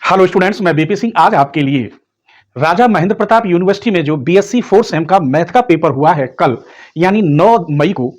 Hello students, मैं BP Singh आज आपके लिए राजा महेंद्र प्रताप यूनिवर्सिटी में जो बीएससी 4 सेम का मैथ का पेपर हुआ है कल यानी 9 मई को,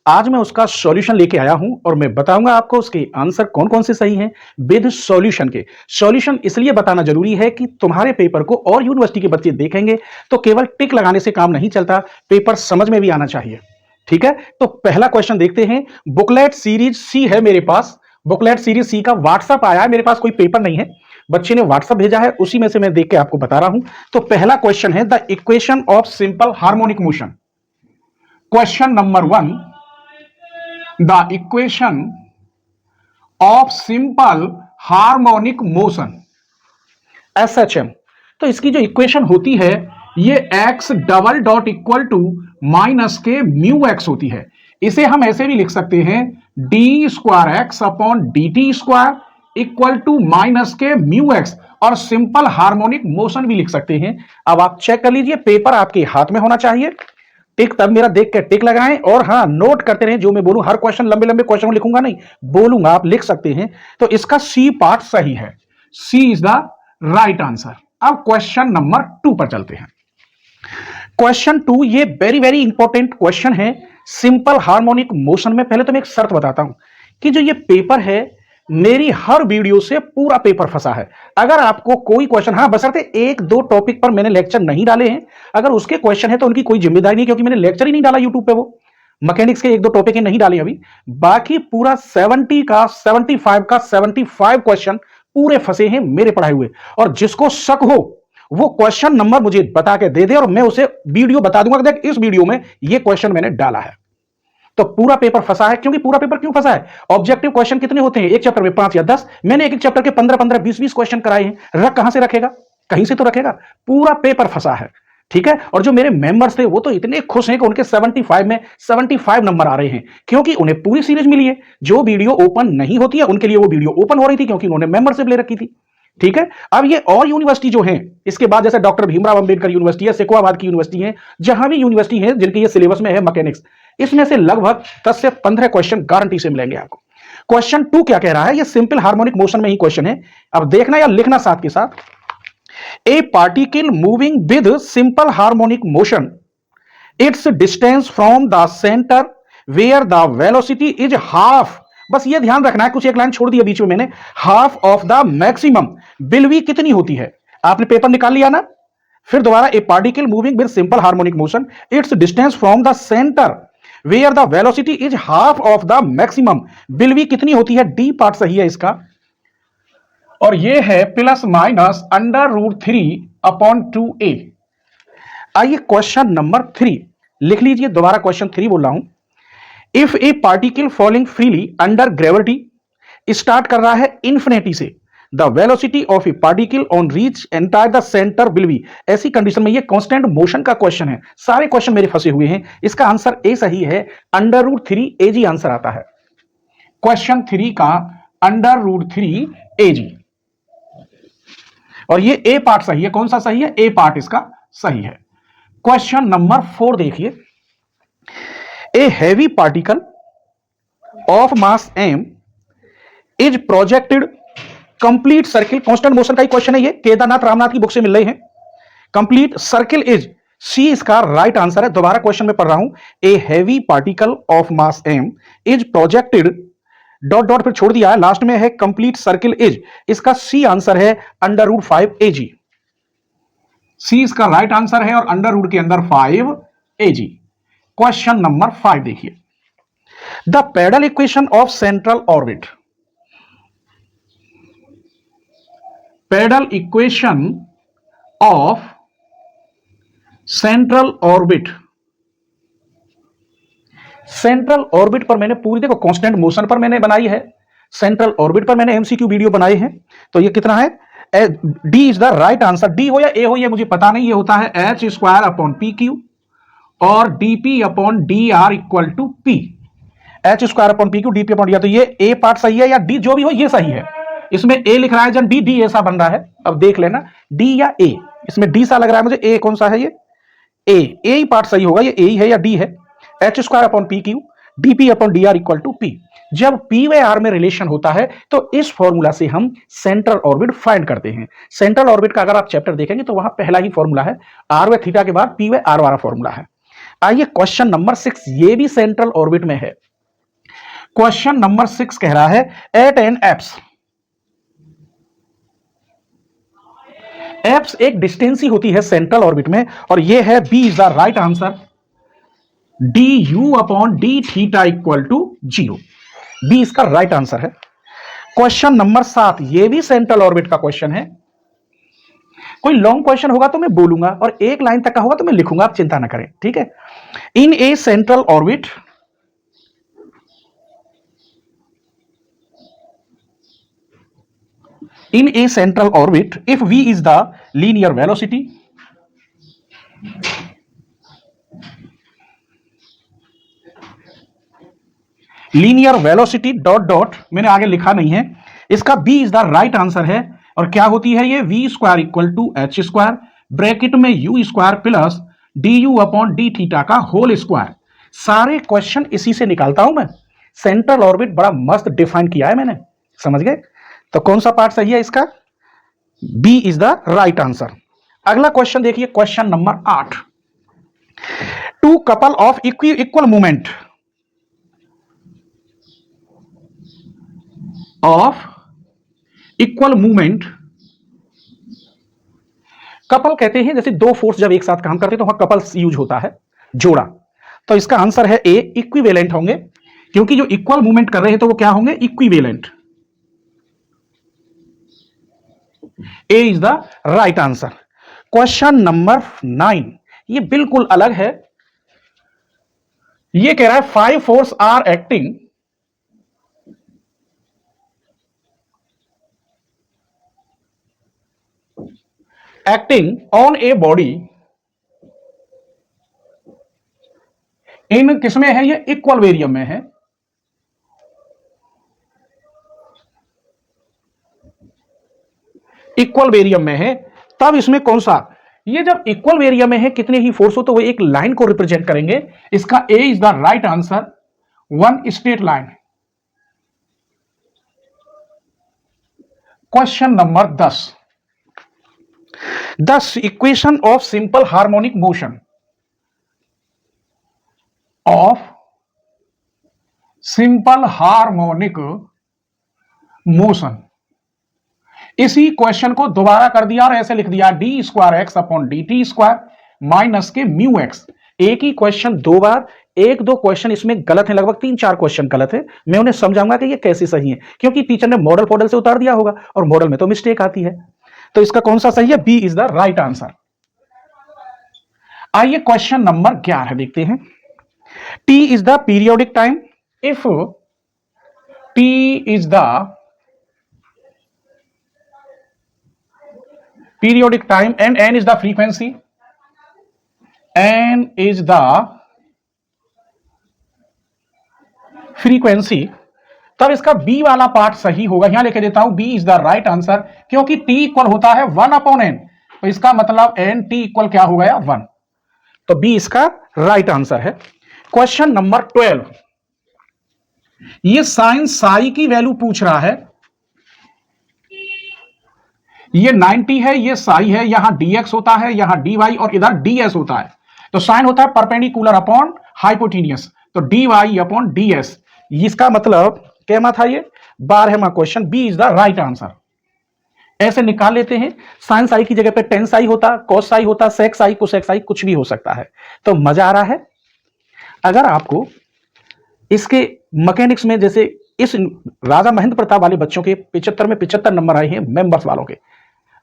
आज मैं उसका सॉल्यूशन लेके आया हूं और मैं बताऊंगा आपको उसके आंसर कौन कौन से सही हैं विद सॉल्यूशन के। सॉल्यूशन इसलिए बताना जरूरी है कि तुम्हारे पेपर को और यूनिवर्सिटी के बच्चे देखेंगे तो केवल टिक लगाने से काम नहीं चलता, पेपर समझ में भी आना चाहिए। ठीक है, तो पहला क्वेश्चन देखते हैं। बुकलेट सीरीज सी है मेरे पास, बुकलेट सीरीज सी का व्हाट्सएप आया है, मेरे पास कोई पेपर नहीं है, बच्चे ने व्हाट्सएप भेजा है, उसी में से मैं देख के आपको बता रहा हूं। तो पहला क्वेश्चन है the equation of simple harmonic motion. Question number 1, the equation of simple harmonic motion SHM। तो इसकी जो इक्वेशन होती है ये x double dot equal to minus के म्यू एक्स होती है। इसे हम ऐसे भी लिख सकते हैं d square x upon D T square equal to minus के म्यू एक्स, और सिंपल हार्मोनिक मोशन भी लिख सकते हैं। अब आप चेक कर लीजिए, पेपर आपके हाथ में होना चाहिए, टिक तब मेरा देख के टिक लगाएं, और हाँ नोट करते रहें जो मैं बोलूं। हर क्वेश्चन लंबे लंबे क्वेश्चन लिखूंगा नहीं, बोलूंगा, आप लिख सकते हैं। तो इसका सी पार्ट सही है, C is the right answer. अब क्वेश्चन नंबर 2 पर चलते हैं। क्वेश्चन 2 ये वेरी वेरी इंपॉर्टेंट क्वेश्चन है सिंपल हार्मोनिक मोशन में। पहले तो मैं एक शर्त बताता हूं कि जो ये पेपर है मेरी हर वीडियो से पूरा पेपर फंसा है। अगर आपको कोई क्वेश्चन, हाँ बशर्ते एक दो टॉपिक पर मैंने लेक्चर नहीं डाले हैं, अगर उसके क्वेश्चन है तो उनकी कोई जिम्मेदारी नहीं, क्योंकि मैंने लेक्चर ही नहीं डाला यूट्यूब पे। वो मैकेनिक्स के एक दो टॉपिक नहीं डाले अभी, बाकी पूरा 70 का 75 क्वेश्चन पूरे फंसे हैं मेरे पढ़ाए हुए। और जिसको शक हो वो क्वेश्चन नंबर मुझे बता के दे दे और मैं उसे वीडियो बता दूंगा, देख इस वीडियो में ये क्वेश्चन मैंने डाला है। तो पूरा पेपर फंसा है। क्योंकि पूरा पेपर क्यों फंसा है? ऑब्जेक्टिव क्वेश्चन कितने होते हैं एक चैप्टर में? 5 या 10। मैंने एक एक चैप्टर के 15 20 क्वेश्चन कराए हैं। रख कहां से रखेगा? कहीं से तो रखेगा। पूरा पेपर फंसा है, ठीक है। और जो मेरे मेंबर्स थे वो तो इतने खुश हैं कि उनके 75 में 75 नंबर आ रहे हैं, क्योंकि उन्हें पूरी सीरीज मिली है। जो वीडियो ओपन नहीं होती है उनके लिए वो वीडियो ओपन हो रही थी, क्योंकि उन्होंने मेंबरशिप ले रखी थी, ठीक है। अब ये और यूनिवर्सिटी जो है इसके बाद, जैसे डॉक्टर भीमराव अंबेडकर यूनिवर्सिटी है, सेकुआबाद की यूनिवर्सिटी है, जहां भी यूनिवर्सिटी है जिनके ये सिलेबस में है मैकेनिक्स, इसमें से लगभग 10 से 15 क्वेश्चन गारंटी से मिलेंगे आपको। क्वेश्चन 2 क्या कह रहा है? ये सिंपल हार्मोनिक मोशन में ही क्वेश्चन है। अब देखना या लिखना साथ के साथ। A particle moving with simple harmonic motion, it's distance from the centre where the velocity is half. बस ये ध्यान रखना है, कुछ एक लाइन छोड़ दी बीच में मैंने, half of the maximum will be कितनी होती है? आपने पेपर निकाल लिया ना? फिर दोबारा, a particle moving with simple harmonic motion, it's distance from the centre where the velocity is half of the maximum will be कितनी होती है? डी पार्ट सही है इसका, और ये है प्लस माइनस √3 अपॉन 2a। आइए क्वेश्चन नंबर 3 लिख लीजिए, दोबारा क्वेश्चन 3 बोल रहा हूं। If A particle falling freely under gravity, start कर रहा है इन्फिनिटी से, the velocity of A particle on reach entire the centre will be. ऐसी कंडीशन में, ये कांस्टेंट मोशन का क्वेश्चन है, सारे क्वेश्चन मेरे फंसे हुए हैं। इसका आंसर ए सही है, √3 AG आंसर आता है क्वेश्चन 3 का, √3 AG। और ये ए पार्ट सही है। कौन सा सही है? ए पार्ट इसका सही है। क्वेश्चन नंबर 4 देखिए। A heavy particle of mass m is projected complete circle, constant motion का ही क्वेश्चन है ये, केदारनाथ रामनाथ की बुक से मिल रहे हैं। कंप्लीट सर्किल इज, सी इसका राइट आंसर है। दोबारा क्वेश्चन में पढ़ रहा हूं, a heavy particle of mass m is projected, dot dot फिर छोड़ दिया है, लास्ट में है कंप्लीट सर्किल इज, इसका सी आंसर है √5 AG। सी इसका राइट आंसर है, और अंडर के अंदर 5 AG। क्वेश्चन नंबर 5 देखिए। The pedal equation of central orbit, pedal equation of central orbit. Central orbit पर मैंने पूरी, देखो कांस्टेंट मोशन पर मैंने बनाई है, सेंट्रल ऑर्बिट पर मैंने MCQ वीडियो बनाए हैं। तो ये कितना है? D is the right answer. D हो या ए हो ये मुझे पता नहीं, ये होता है h² अपॉन PQ और dP upon DR equal to P। h² upon PQ dP upon DR, तो ये ए पार्ट सही है या डी, जो भी हो ये सही है। इसमें ए लिख रहा है जन, डी ऐसा बन रहा है। अब देख लेना डी या ए, इसमें डी सा लग रहा है मुझे। ए कौन सा है? ये ए ही पार्ट सही होगा, ये ए ही है या डी है? h² upon PQ dP upon DR equal to P। जब P व R में रिलेशन होता है तो इस फॉर्मूला से हम सेंट्रल ऑर्बिट फाइंड करते हैं। सेंट्रल ऑर्बिट का अगर आप चैप्टर देखेंगे तो वहां पहला ही फॉर्मूला है, R व थीटा के बाद P व R वाला फॉर्मूला है। आइए क्वेश्चन नंबर 6, ये भी सेंट्रल ऑर्बिट में है। क्वेश्चन नंबर 6 कह रहा है एट एन एप्स एक डिस्टेंस ही होती है सेंट्रल ऑर्बिट में, और ये है B is the right answer, d u upon d theta equal to 0। B इसका राइट आंसर है। क्वेश्चन नंबर 7, ये भी सेंट्रल ऑर्बिट का क्वेश्चन है। कोई लॉन्ग क्वेश्चन होगा तो मैं बोलूंगा, और एक लाइन तक का होगा तो मैं लिखूंगा, आप चिंता ना करें, ठीक है। In a central orbit in a central orbit, if v is the linear velocity, dot dot, मैंने आगे लिखा नहीं है, इसका b is the right answer है। और क्या होती है ये, v square equal to h square bracket में u square plus d u upon d theta का होल स्क्वायर। सारे क्वेश्चन इसी से निकालता हूं मैं। सेंट्रल ऑर्बिट बड़ा मस्त डिफाइन किया है मैंने, समझ गए। तो कौन सा पार्ट सही है इसका, B is the right answer. अगला क्वेश्चन देखिए, question number 8, two couple of equal movement couple कहते हैं जैसे दो फोर्स जब एक साथ काम करते हैं तो वहां कपल्स यूज होता है, जोड़ा। तो इसका आंसर है ए, इक्विवेलेंट होंगे, क्योंकि जो इक्वल मूवमेंट कर रहे हैं तो वो क्या होंगे, equivalent. A is the right answer. Question number 9, ये बिल्कुल अलग है। ये कह रहा है 5 force are acting on a body in किसमें है, ये इक्वल वेरियम में है। इक्वल वेरियम में है, तब इसमें कौन सा, ये जब इक्वल वेरियम में है कितने ही फोर्स हो तो वो एक लाइन को रिप्रेजेंट करेंगे। इसका A is the right answer, one straight line. Question number 10 equation of simple harmonic motion इसी क्वेश्चन को दोबारा कर दिया और ऐसे लिख दिया, D square x upon D T square minus के म्यू एक्स। एक ही क्वेश्चन दो बार, एक दो क्वेश्चन इसमें गलत है, लगभग 3-4 क्वेश्चन गलत है। मैं उन्हें समझाऊंगा कि ये कैसे सही है, क्योंकि टीचर ने मॉडल से उतार दिया होगा और मॉडल में तो मिस्टेक आती है। तो इसका कौन सा सही है, B is the right answer. आइए क्वेश्चन नंबर 11 देखते हैं। T is the periodic time, if T is the periodic time and n is the frequency, तब इसका b वाला पार्ट सही होगा। यहां लेके देता हूं b is the right answer, क्योंकि t इक्वल होता है 1/n, तो इसका मतलब n t इक्वल क्या हो गया, 1। तो b इसका राइट आंसर है। क्वेश्चन नंबर 12, ये साइन साई की वैल्यू पूछ रहा है। ये 90 है, ये साई है, यहां dx होता है, यहां dy और इधर ds होता है। तो साइन होता है परपेंडिकुलर अपॉन हाइपोटेन्यूस, तो dy अपॉन ds। इसका मतलब क्या था, ये 12वां question, B is the right answer. ऐसे निकाल लेते हैं, साइन साई की जगह पे टेन साई होता, कॉस साई होता, सेक साई, कोसेक साई, कुछ भी हो सकता है। तो मजा आ रहा है। अगर आपको इसके मैकेनिक्स में, जैसे इस राजा महेंद्र प्रताप वाले बच्चों के 75 में 75 नंबर आए हैं मेंबर्स वालों के,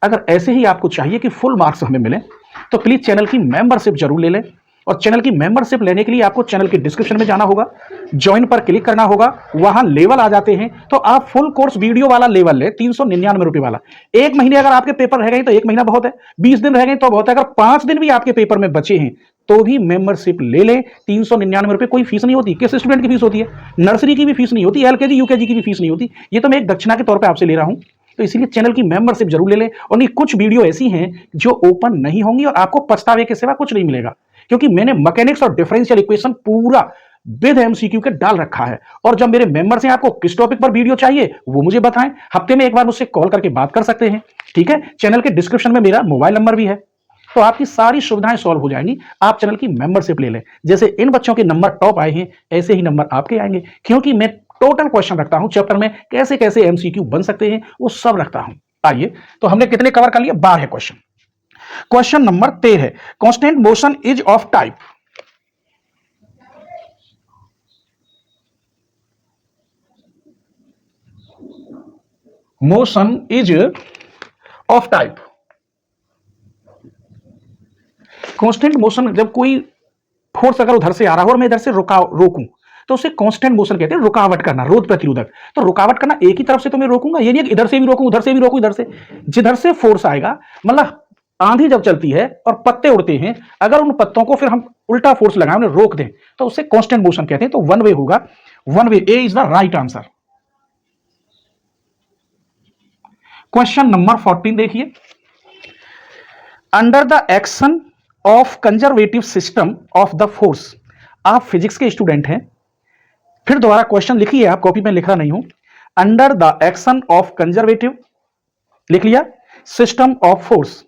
अगर ऐसे ही आपको चाहिए कि फुल मार्क्स हमें मिले तो प्लीज चैनल की मेंबरशिप जरूर ले लें। और चैनल की मेंबरशिप लेने के लिए आपको चैनल के डिस्क्रिप्शन में जाना होगा, ज्वाइन पर क्लिक करना होगा, वहां लेवल आ जाते हैं। तो आप फुल कोर्स वीडियो वाला लेवल ले, 399 रुपए वाला। एक महीने अगर आपके पेपर रह गए तो एक महीना बहुत है, 20 दिन रह गए तो बहुत है, अगर 5 दिन भी आपके पेपर में बचे हैं तो भी मेंबरशिप ले लें। 399 रुपए, कोई फीस नहीं होती। किस स्टूडेंट की फीस होती है, नर्सरी की भी फीस नहीं होती, एलकेजी यूकेजी की भी फीस नहीं होती। ये तो मैं एक दक्षिणा के तौर पर आपसे ले रहा हूं। तो इसीलिए चैनल की मेंबरशिप जरूर ले लें। और नहीं, कुछ वीडियो ऐसी हैं जो ओपन नहीं होंगी और आपको पछतावे के सिवा कुछ नहीं मिलेगा, क्योंकि मैंने मैकेनिक्स और डिफरेंशियल इक्वेशन पूरा विद एमसीक्यू के डाल रखा है। और जब मेरे मेंबर्स हैं, आपको किस टॉपिक पर वीडियो चाहिए वो मुझे बताएं, हफ्ते में एक बार मुझसे कॉल करके बात कर सकते हैं। ठीक है, चैनल के डिस्क्रिप्शन में मेरा मोबाइल नंबर भी है, तो आपकी सारी सुविधाएं सॉल्व हो जाएंगी। आप चैनल की मेंबरशिप ले लें। जैसे इन बच्चों के नंबर टॉप आए हैं, ऐसे ही नंबर आपके आएंगे, क्योंकि मैं टोटल क्वेश्चन रखता हूं चैप्टर में, कैसे कैसे एमसीक्यू बन सकते हैं वो सब रखता हूं। आइए, तो हमने कितने कवर कर लिए? 12 question. Question number 13, constant motion is of type. Motion is of type. Constant motion, जब कोई फोर्स अगर उधर से आ रहा हो और मैं इधर से रोकूं, तो उसे कांस्टेंट मोशन कहते हैं। रुकावट करना, रोध प्रतिरोधक। तो रुकावट करना, एक ही तरफ से तो मैं रोकूंगा, ये नहीं इधर से भी रोकूं, उधर से भी रोकूं, इधर से, जिधर से फोर्स आएगा, मतलब आंधी जब चलती है और पत्ते उड़ते हैं, अगर उन पत्तों को फिर हम उल्टा फोर्स लगाएं, उन्हें रोक दें, तो उसे कांस्टेंट मोशन कहते हैं। तो वन वे होगा, one way. A is the right answer. Question number 14 देखिए, under the action of conservative system of the force. आप फिजिक्स के स्टूडेंट हैं, फिर दोबारा क्वेश्चन लिखिए, आप कॉपी में लिख रहा नहीं हूं। Under the action of conservative, लिख लिया, सिस्टम ऑफ फोर्स,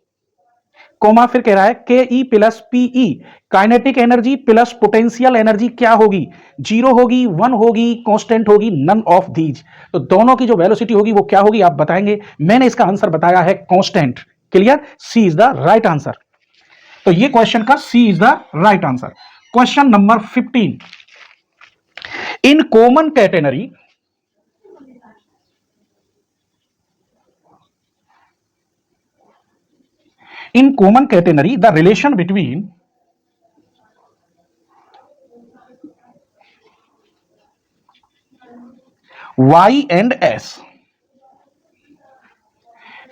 कोमा, फिर कह रहा है के E plus PE, kinetic energy plus potential energy क्या होगी? जीरो होगी, वन होगी, कांस्टेंट होगी, नन ऑफ दीज। तो दोनों की जो वेलोसिटी होगी वो क्या होगी, आप बताएंगे। मैंने इसका आंसर बताया है constant. Clear? C is the right answer. तो ये क्वेश्चन का C is the right answer. Question number 15, in common catenary, in common catenary the relation between y and s।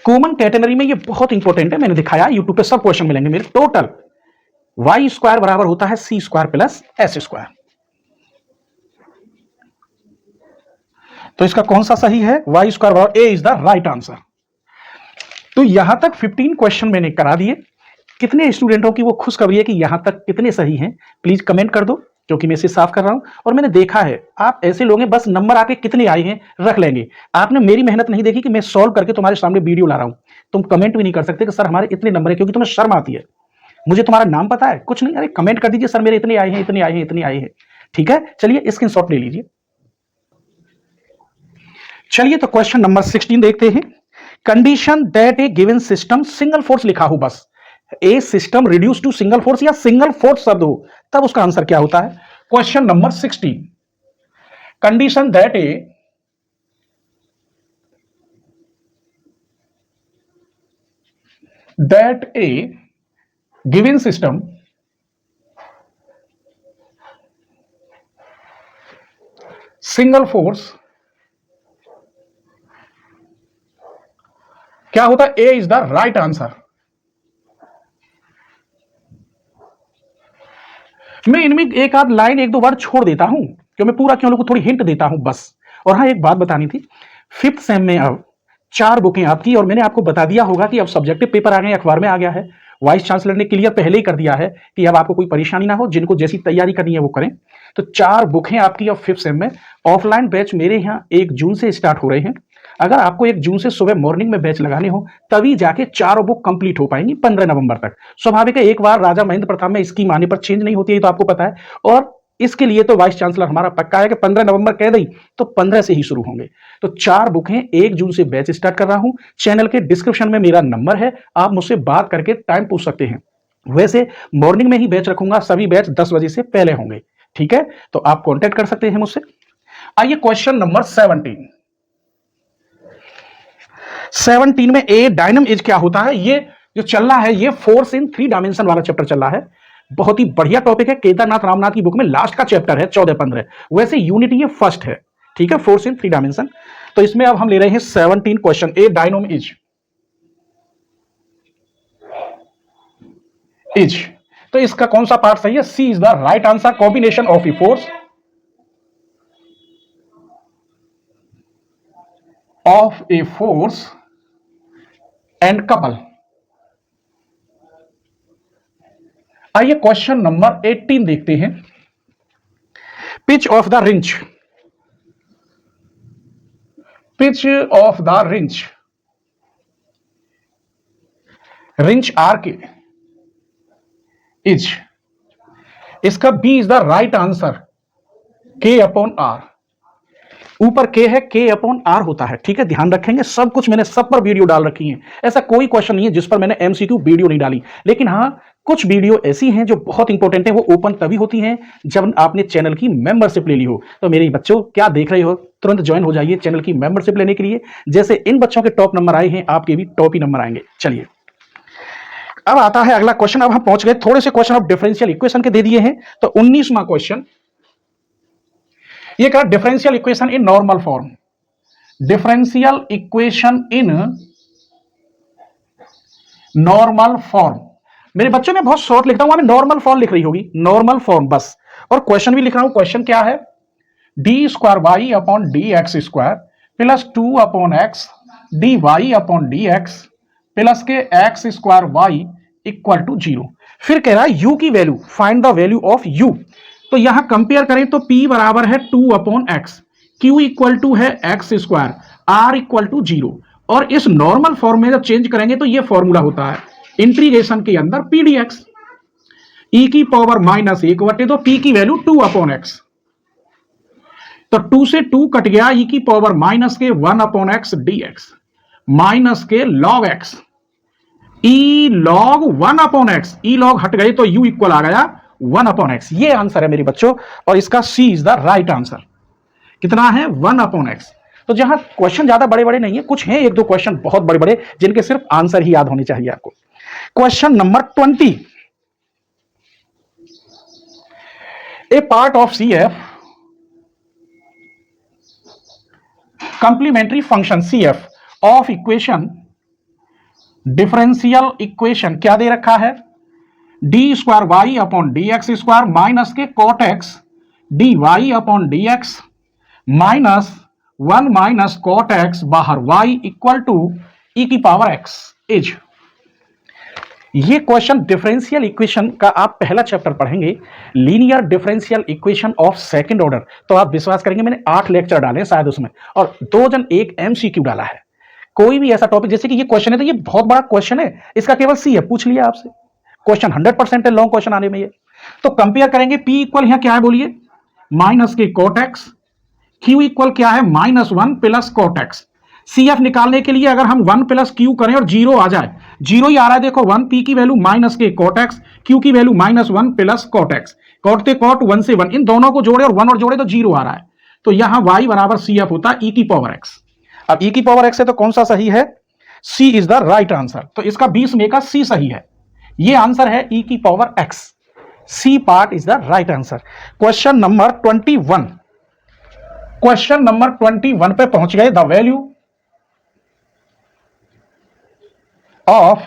Common catenary में ये बहुत इंपॉर्टेंट है, मैंने दिखाया, यूट्यूब पे सब क्वेश्चन मिलेंगे मेरे। टोटल वाई स्क्वायर बराबर होता है सी स्क्वायर प्लस एस स्क्वायर। तो इसका कौन सा सही है? वाई स्क्वायर बराबर, ए इज द राइट आंसर। तो यहां तक 15 क्वेश्चन मैंने करा दिए। कितने स्टूडेंटों की वो खुशखबरी है कि यहां तक कितने सही हैं, प्लीज कमेंट कर दो, क्योंकि मैं इसे साफ कर रहा हूं। और मैंने देखा है आप ऐसे लोग हैं, बस नंबर आपके कितने आए हैं रख लेंगे। आपने मेरी मेहनत नहीं देखी कि मैं सॉल्व करके तुम्हारे सामने वीडियो ला रहा हूं। तुम कमेंट भी नहीं कर सकते कि सर हमारे इतने नंबर है, क्योंकि तुम्हें शर्म आती है। मुझे तुम्हारा नाम पता है कुछ नहीं, अरे कमेंट कर दीजिए, सर मेरे इतने आए हैं, इतने आए हैं, इतने आए हैं। ठीक है, चलिए स्क्रीनशॉट ले लीजिए। चलिए, तो क्वेश्चन नंबर 16 देखते हैं। Condition that a given system single force लिखा हो, बस a system reduce to single force या सिंगल फोर्स शब्द हो, तब उसका आंसर क्या होता है? Question number 16, condition that a given system single force क्या होता है? A is the right answer. मैं इनमें एक आध लाइन एक दो बार छोड़ देता हूं, क्यों मैं पूरा क्यों लोगों को थोड़ी हिंट देता हूं बस। और हाँ, एक बात बतानी थी, 5th सेम में अब 4 बुकें आपकी, और मैंने आपको बता दिया होगा कि अब सब्जेक्टिव पेपर आ गए, अखबार में आ गया है। वाइस चांसलर ने क्लियर पहले ही कर दिया है कि अब आपको कोई परेशानी ना हो, जिनको जैसी तैयारी करनी है वो करें। तो 4 बुकें आपकी अब 5th सेम में। ऑफलाइन बैच मेरे यहाँ 1 जून से स्टार्ट हो रहे हैं। अगर आपको 1 जून से सुबह मॉर्निंग में बैच लगाने हो, तभी जाके 4 बुक कंप्लीट हो पाएंगी 15 नवंबर तक। स्वाभाविक है, एक बार राजा महेंद्र प्रताप में स्कीम आने पर चेंज नहीं होती है, तो आपको पता है। और इसके लिए तो वाइस चांसलर हमारा पक्का है कि 15 नवंबर कह दी तो 15 से ही शुरू होंगे। तो 4 बुकें 1 जून से बैच स्टार्ट कर रहा हूं। चैनल के डिस्क्रिप्शन में मेरा नंबर है, आप मुझसे बात करके टाइम पूछ सकते हैं। वैसे मॉर्निंग में ही बैच रखूंगा, सभी बैच 10 बजे से पहले होंगे। ठीक है, तो आप कॉन्टेक्ट कर सकते हैं मुझसे। आइए क्वेश्चन नंबर 17 में ए डायनम एज क्या होता है? ये जो चल रहा है, ये फोर्स इन 3 डायमेंशन वाला चैप्टर चल रहा है। बहुत ही बढ़िया टॉपिक है, केदारनाथ रामनाथ की बुक में लास्ट का चैप्टर है 14-15। वैसे यूनिटी ये फर्स्ट है। ठीक है, फोर्स इन 3 डायमेंशन। तो इसमें अब हम ले रहे हैं 17 क्वेश्चन। ए डायनम इज, तो इसका कौन सा पार्ट सही है? C is the right answer. Combination of a force and couple. आइए क्वेश्चन नंबर 18 देखते हैं। Pitch of the wrench, pitch of the wrench, wrench R K is, इसका B is the right answer, K upon R. ऊपर K है, के upon are होता है, ठीक है, ध्यान रखेंगे। सब कुछ मैंने सब पर वीडियो डाल रखी है, ऐसा कोई क्वेश्चन नहीं है जिस पर मैंने एमसीक्यू वीडियो नहीं डाली। लेकिन हाँ, कुछ वीडियो ऐसी हैं जो बहुत इंपॉर्टेंट है, वो ओपन तभी होती हैं जब आपने चैनल की मेंबरशिप ले ली हो। तो मेरे बच्चों, क्या देख रहे हो, तुरंत ज्वाइन हो जाइए चैनल की मेंबरशिप लेने के लिए। जैसे इन बच्चों के टॉप नंबर आए हैं, आपके भी टॉप ही नंबर आएंगे। चलिए, अब आता है अगला क्वेश्चन। अब हम पहुंच गए, थोड़े से क्वेश्चन ऑफ डिफरेंशियल इक्वेशन के दे दिए हैं। तो 19वां क्वेश्चन ये कहा, differential equation in normal form, differential equation in normal form. मेरे बच्चों में बहुत शॉर्ट लिखता हूं, वहां नॉर्मल फॉर्म लिख रही होगी, नॉर्मल फॉर्म बस। और क्वेश्चन भी लिख रहा हूं। क्वेश्चन क्या है, d square y upon d x square plus 2 upon x d y upon d x plus k x square y equal to 0। फिर कह रहा है यू की value, find the value of u. तो यहां कंपेयर करें तो P बराबर है 2 upon x, Q equal to है x square, R equal to 0। और इस नॉर्मल फॉर्म में जब चेंज करेंगे तो ये फॉर्मूला होता है इंटीग्रेशन के अंदर PDX, E की पावर माइनस 1 बटे तो P की वैल्यू 2 अपॉन एक्स। तो 2 से 2 कट गया, E की पावर माइनस के 1 अपॉन एक्स dx माइनस के log x, E log 1 upon x, E log हट गए तो U इक्वल आ गया 1 अपॉन एक्स। ये आंसर है मेरे बच्चों, और इसका C is the right answer. कितना है, 1 अपॉन एक्स। तो जहां क्वेश्चन ज्यादा बड़े बड़े नहीं है, कुछ हैं एक दो क्वेश्चन बहुत बड़े बड़े जिनके सिर्फ आंसर ही याद होने चाहिए आपको। Question number 20, a part of CF complementary function CF of equation, differential equation क्या दे रखा है, d square y upon d x square minus k cot x d y upon d x minus 1 minus cot x बाहर y equal to e की power x is. ये question differential equation का आप पहला चैप्टर पढ़ेंगे, linear differential equation of second order. तो आप विश्वास करेंगे मैंने 8 लेक्चर डाले शायद उसमें, और 2 जन एक MCQ डाला है। कोई भी ऐसा टॉपिक, जैसे कि ये क्वेश्चन है तो ये बहुत बड़ा क्वेश्चन है, इसका केवल C है, पूछ लिया आपसे, क्वेश्चन 100% है लॉन्ग क्वेश्चन आने में ये। तो कंपेयर करेंगे, P इक्वल यहां क्या है बोलिए, minus k cot x, Q equal क्या है, -1 प्लस कॉट एक्स। CF निकालने के लिए अगर हम 1 प्लस Q करें और 0 आ जाए, 0 ही आ रहा है देखो, 1 P की value minus k cot x, Q की value -1 plus cot x, cot से कॉट, 1 से 1, इन दोनों को जोड़े और 1 और जोड़े तो 0 आ रहा है। तो यहां y बराबर CF होता है e की पावर x। अब e की पावर x है तो कौन सा सही है, C is the right answer. तो इसका 20 में का C सही है, ये आंसर है e की power x, C part is the right answer. Question number 21, question number 21 पे पहुंच गए, the value of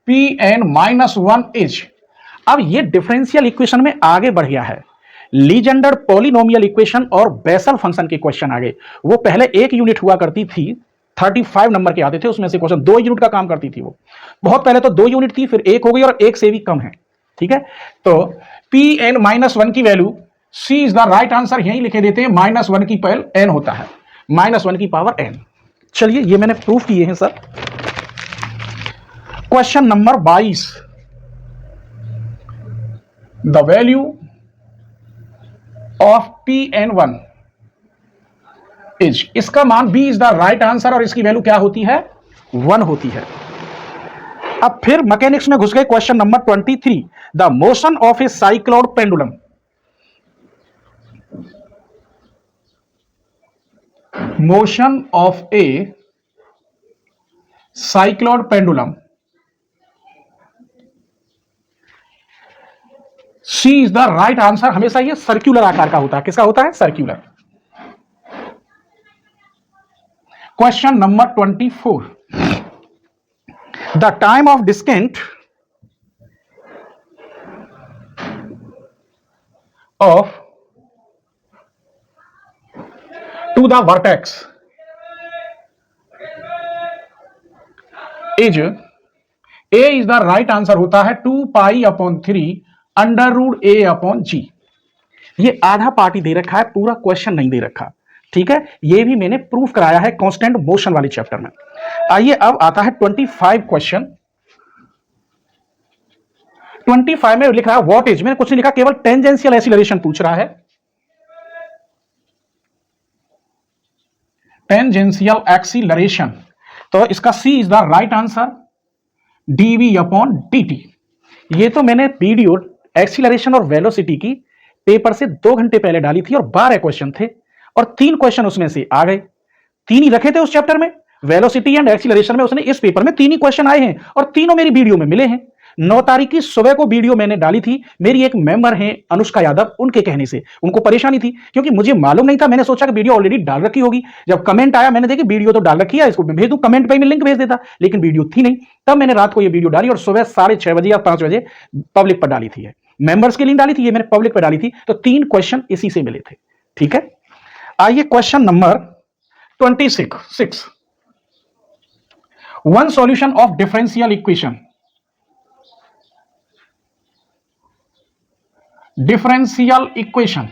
Pn-1 is. अब ये डिफरेंशियल इक्वेशन में आगे बढ़ गया है, लीजेंडर पॉलिनोमियल इक्वेशन और बेसल फंक्शन के क्वेश्चन आ गए। वो पहले 1 यूनिट हुआ करती थी, 35 नंबर के आते थे, उसमें से क्वेश्चन 2 यूनिट का काम करती थी। वो बहुत पहले तो 2 यूनिट थी, फिर 1 हो गई और 1 से भी कम है, ठीक है। तो Pn-1 की value, C is the right answer, यही लिखे देते हैं, -1 की पावर n होता है, -1 की पावर n। चलिए, ये मैंने प्रूफ किए हैं sir. Question number 22, the value of Pn-1 is, इसका मान B is the right answer, और इसकी वैल्यू क्या होती है, 1 होती है। अब फिर मैकेनिक्स में घुस गए। Question number 23, the motion of A cycloid pendulum, motion of A cycloid pendulum, C is the right answer. हमेशा ये सर्कुलर आकार का होता है, किसका होता है, circular. Question number 24, the time of distant of to the vertex is, A is the right answer होता है 2 pi upon 3 under root A upon G। ये आधा पार्ट ही दे रखा है, पूरा क्वेश्चन नहीं दे रखा। ठीक है, ये भी मैंने प्रूफ कराया है कांस्टेंट मोशन वाले चैप्टर में। आइए अब आता है 25 क्वेश्चन। 25 में लिख रहा है व्हाट इज, मैंने कुछ नहीं लिखा, केवल टेंजेंशियल एक्सीलरेशन पूछ रहा है। टेंजेंशियल एक्सीलरेशन, तो इसका c is the right answer, dv upon dt। ये तो मैंने वीडियो एक्सीलरेशन और वेलोसिटी की पेपर से 2 घंटे पहले डाली थी और 12 क्वेश्चन थे और 3 क्वेश्चन उसमें से आ गए। 3 ही रखे थे उस चैप्टर में, वेलोसिटी एंड एक्सीलरेशन में उसने इस पेपर में 3 ही क्वेश्चन आए हैं और तीनों मेरी वीडियो में मिले हैं। 9 तारीख की सुबह को वीडियो मैंने डाली थी, मेरी एक मेंबर हैं अनुष्का यादव, उनके कहने से। उनको परेशानी थी क्योंकि मुझे मालूम नहीं था, मैंने सोचा कि वीडियो ऑलरेडी डाल रखी होगी। जब कमेंट आया मैंने देखी वीडियो तो डाल रखी है, इसको भेज दूं, कमेंट पे मैं लिंक भेज देता, लेकिन वीडियो थी नहीं। तब मैंने रात को ये वीडियो डाली और सुबह 6:30 बजे या 5 बजे पब्लिक पर डाली थी। मेंबर्स के लिए डाली थी, ये मैंने पब्लिक पर डाली थी, तो 3 क्वेश्चन इसी से मिले थे। ठीक है, आइए question number 26। One solution of differential equation, differential equation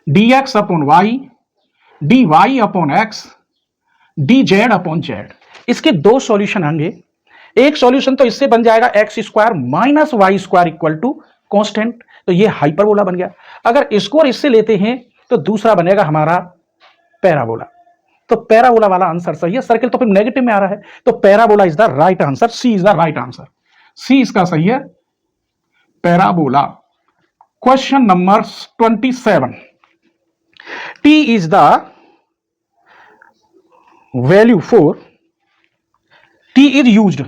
dx upon y, dy upon x, dz upon z. इसके 2 सॉल्यूशन आएंगे। एक सॉल्यूशन तो इससे बन जाएगा x square minus y square equal to constant, तो ये हाइपरबोला बन गया। अगर इसको और इससे लेते हैं तो दूसरा बनेगा हमारा पैराबोला। तो पैराबोला वाला आंसर सही है, सर्किल तो फिर नेगेटिव में आ रहा है, तो parabola is the right answer, c is the right answer, c इसका सही है, parabola. Question number 27, t is the value for, t is used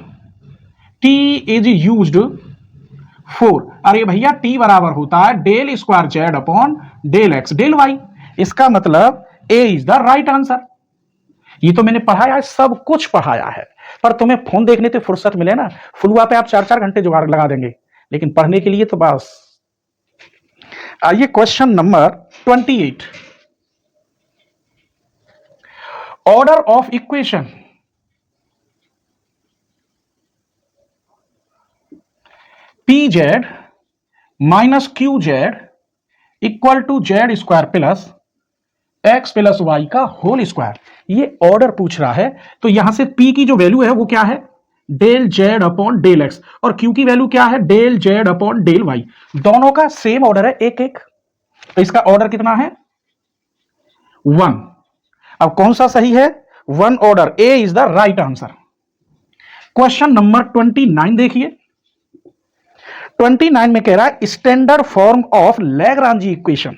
for, अरे भैया t बराबर होता है del square z upon del x del y. इसका मतलब a is the right answer. ये तो मैंने पढ़ाया है, सब कुछ पढ़ाया है, पर तुम्हें फोन देखने से फुर्सत मिले ना, फुलवा पे आप 4-4 घंटे जुगाड़ लगा देंगे, लेकिन पढ़ने के लिए तो बस। आइए question number 28, order of equation p z minus q z equal to z square plus x plus y का होल स्क्वायर, ये ऑर्डर पूछ रहा है। तो यहां से पी की जो वैल्यू है वो क्या है, del z upon del x, और क्यू की वैल्यू क्या है, del z upon del y. दोनों का सेम ऑर्डर है, एक एक, तो इसका ऑर्डर कितना है, 1। अब कौन सा सही है, 1 order, A is the right answer. Question number 29 देखिए। 29 में कह रहा है standard form of Lagrange equation,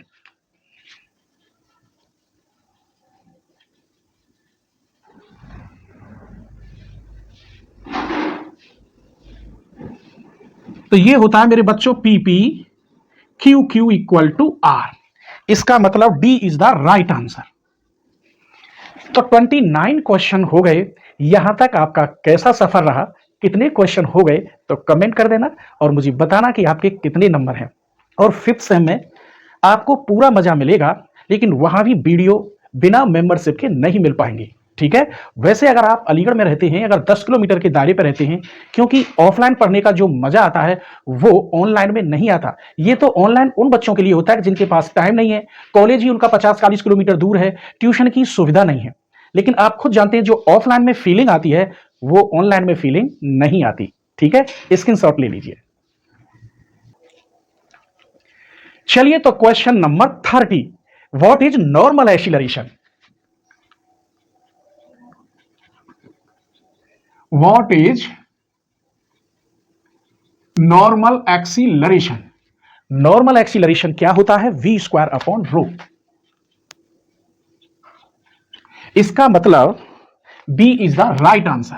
तो ये होता है मेरे बच्चों p p q q equal to r. इसका मतलब D is the right answer. तो 29 क्वेश्चन हो गए। यहां तक आपका कैसा सफर रहा, कितने क्वेश्चन हो गए, तो कमेंट कर देना और मुझे बताना कि आपके कितने नंबर हैं। और 5th सेम में आपको पूरा मजा मिलेगा, लेकिन वहां भी वीडियो बिना मेंबरशिप के नहीं मिल पाएंगी। ठीक है, वैसे अगर आप अलीगढ़ में रहते हैं, अगर 10 किलोमीटर के दायरे पर रहते हैं, क्योंकि ऑफलाइन पढ़ने का जो मजा आता है वो ऑनलाइन में नहीं आता। ये तो ऑनलाइन उन बच्चों के लिए होता है जिनके पास टाइम नहीं है, कॉलेज ही उनका 50-40 किलोमीटर दूर है, ट्यूशन की सुविधा नहीं है। लेकिन आप खुद जानते हैं जो ऑफलाइन में फीलिंग आती है वो ऑनलाइन में फीलिंग नहीं आती। ठीक है, स्क्रीनशॉट ले लीजिए। चलिए तो question number 30, what is normal acceleration, what is normal acceleration. Normal acceleration क्या होता है, v स्क्वायर अपॉन रो। इसका मतलब B is the right answer.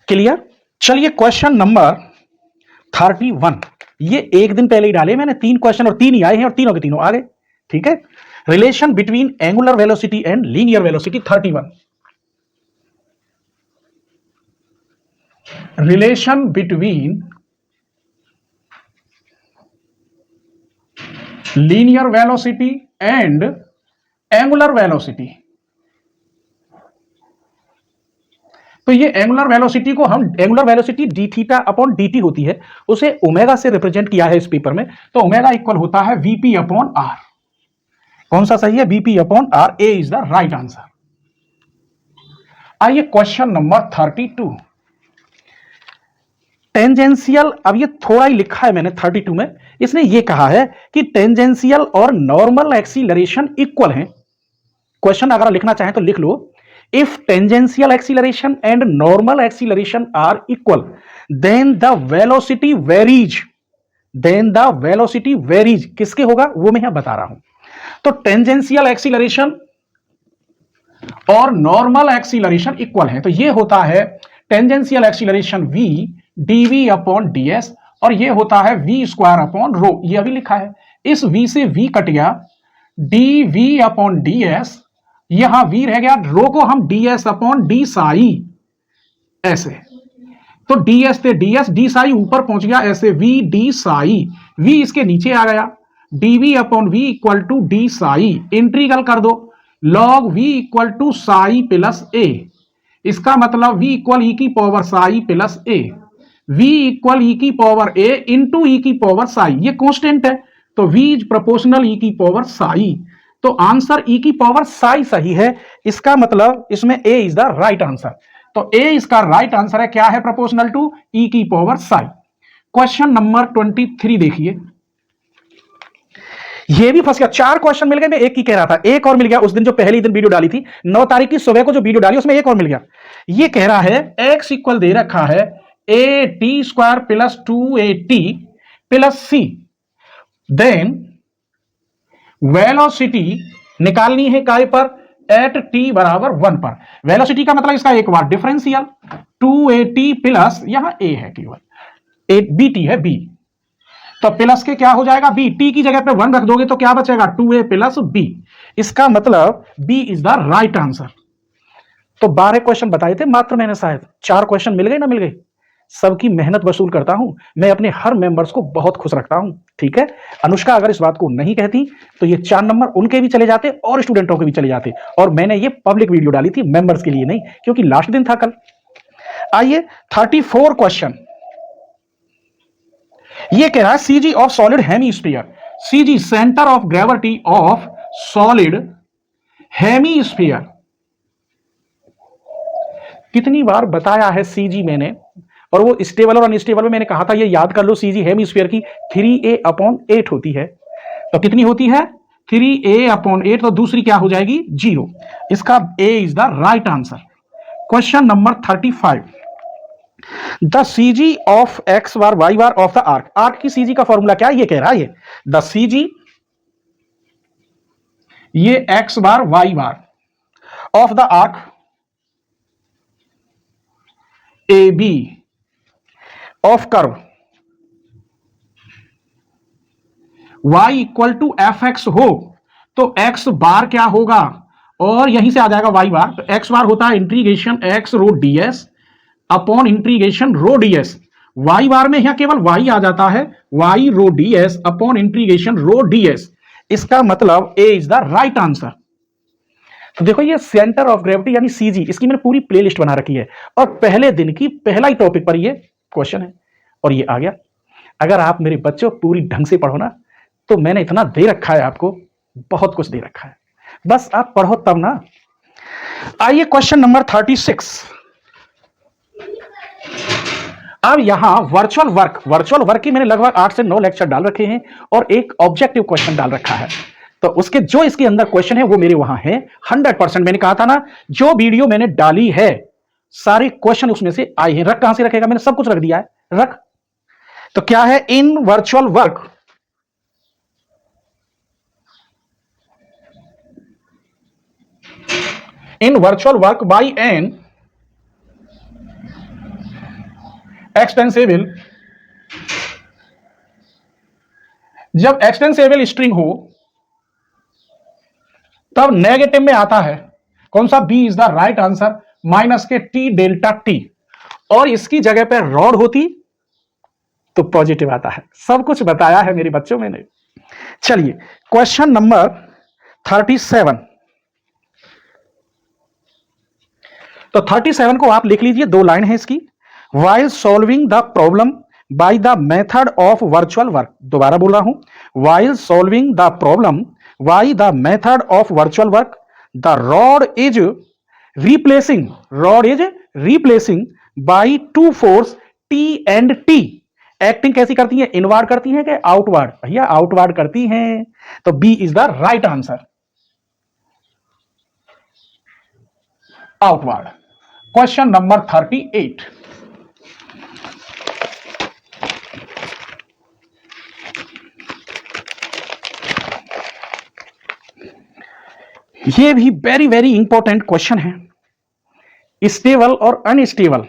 Clear. चलिए क्वेश्चन नंबर 31, ये एक दिन पहले ही डाले मैंने 3 क्वेश्चन और 3 ही आए हैं और तीनों के तीनों आ गए। ठीक है, relation between angular velocity and linear velocity 31, relation between linear velocity and angular velocity. तो ये एंगुलर वेलोसिटी को हम angular velocity D theta upon D T होती है, उसे ओमेगा से रिप्रेजेंट किया है इस पेपर में। तो ओमेगा इक्वल होता है वीपी अपॉन आर। कौन सा सही है? V p upon r. A is the right answer. आइए क्वेश्चन नंबर 32। टेंजेंशियल, अब ये थोड़ा ही लिखा है मैंने 32 में। इसने ये कहा है कि टेंजेंशियल और नॉर्मल एक्सीलरेशन इक्वल हैं। क्वेश्चन अगर लिखना चाहें तो लिख लो, if tangential acceleration and normal acceleration are equal then the velocity varies. Then the velocity varies किसके होगा वो मैं यहां बता रहा हूं। तो टेंजेंशियल एक्सीलरेशन और नॉर्मल एक्सीलरेशन इक्वल है, तो ये होता है tangential acceleration v dv upon ds, और ये होता है v स्क्वायर अपॉन रो। ये अभी लिखा है, इस v से v कट गया, dv अपॉन ds, यहां v रह गया, रो को हम ds अपॉन डी साई, ऐसे। तो ds थे ds, डी साई ऊपर पहुंच गया ऐसे, v डी साई, v इसके नीचे आ गया, dv upon v equal to d psi, integral कर दो, log v equal to psi plus a। इसका मतलब v इक्वल ई की power psi plus a, v equal e की पावर a इंटू ई की पावर साई, ये कांस्टेंट है, तो v इज प्रोपोर्शनल ई की पावर साई। तो आंसर ई की पावर साई सही है, इसका मतलब इसमें a is the right answer. तो a इसका राइट आंसर है, क्या है? प्रोपोर्शनल टू ई की पावर साई। क्वेश्चन नंबर 23 देखिए, ये भी फंस गया। 4 क्वेश्चन मिल गए, मैं एक ही कह रहा था, एक और मिल गया उस दिन जो पहले दिन वीडियो डाली थी, 9 तारीख की सुबह को जो वीडियो डाली उसमें एक और मिल गया। ये कह रहा है x इक्वल दे रखा है a t square plus 2at plus c, then velocity निकालनी है काय पर? एट t बराबर 1 पर। वेलोसिटी का मतलब इसका एक बार डिफरेंशियल 2at प्लस, यहां a है केवल, bt है b, तो प्लस के क्या हो जाएगा? b, t की जगह पे 1 रख दोगे तो क्या बचेगा? 2a plus b। इसका मतलब b is the right answer. तो 12 क्वेश्चन बताए थे मात्र मैंने, शायद 4 क्वेश्चन मिल गए ना मिल गए। सबकी मेहनत वसूल करता हूं मैं, अपने हर मेंबर्स को बहुत खुश रखता हूं, ठीक है। अनुष्का अगर इस बात को नहीं कहती तो ये 4 नंबर उनके भी चले जाते और स्टूडेंटों के भी चले जाते, और मैंने ये पब्लिक वीडियो डाली थी, मेंबर्स के लिए नहीं, क्योंकि लास्ट दिन था कल। आइए 34 क्वेश्चन, ये कह रहा है CG of solid hemisphere. CG centre of gravity of solid hemisphere. कितनी बार बताया है सीजी मैंने, और वो स्टेबल और अनस्टेबल में मैंने कहा था ये याद कर लो, सीजी हेमीस्फीयर की 3a अपॉन 8 होती है। तो कितनी होती है? 3a अपॉन 8, तो दूसरी क्या हो जाएगी? 0। इसका a is the right answer. Question number 35, the CG of x bar y bar of the arc. Arc की सीजी का फॉर्मूला क्या है? ये कह रहा है ये द सीजी, ये x bar y bar of the arc A B of curve y equal to f x हो, तो x बार क्या होगा? और यहीं से आ जाएगा y बार, तो x बार होता है इंटीग्रेशन x रो ds अपॉन इंटीग्रेशन रो ds। y बार में यहां केवल y आ जाता है, y रो ds अपॉन इंटीग्रेशन रो ds। इसका मतलब a is the right answer. तो देखो ये सेंटर ऑफ ग्रेविटी यानी सीजी, इसकी मैंने पूरी प्लेलिस्ट बना रखी है, और पहले दिन की पहला ही टॉपिक पर ये क्वेश्चन है, और ये आ गया। अगर आप मेरे बच्चों पूरी ढंग से पढ़ो ना, तो मैंने इतना दे रखा है आपको, बहुत कुछ दे रखा है, बस आप पढ़ो तब ना। आइए क्वेश्चन नंबर 36। अब यहां वर्चुअल वर्क की मैंने लगभग 8 से 9 लेक्चर डाल रखे हैं, और एक ऑब्जेक्टिव क्वेश्चन डाल रखा है, तो उसके जो इसके अंदर क्वेश्चन है वो मेरे वहां है 100%। मैंने कहा था ना, जो वीडियो मैंने डाली है सारे क्वेश्चन उसमें से आए हैं। रख कहां से रखेगा? मैंने सब कुछ रख दिया है, रख। तो क्या है? In virtual work by an extensible, जब एक्सटेंसिबल स्ट्रिंग हो तब नेगेटिव में आता है कौन सा? B is the right answer, minus k t delta t, और इसकी जगह पर रॉड होती तो पॉजिटिव आता है। सब कुछ बताया है मेरे बच्चों मैंने। चलिए क्वेश्चन नंबर 37, तो 37 को आप लिख लीजिए, दो लाइन है इसकी। While solving the problem by the method of virtual work, दोबारा बोल रहा हूं, while solving the problem by the method of virtual work the rod is replacing by two force T and T. Acting कैसी करती है, inward करती है कि आउटवार्ड? भैया आउटवार्ड करती हैं, तो B is the right answer, outward. Question number 38, ये भी वेरी वेरी इंपॉर्टेंट क्वेश्चन है, स्टेबल और अनस्टेबल।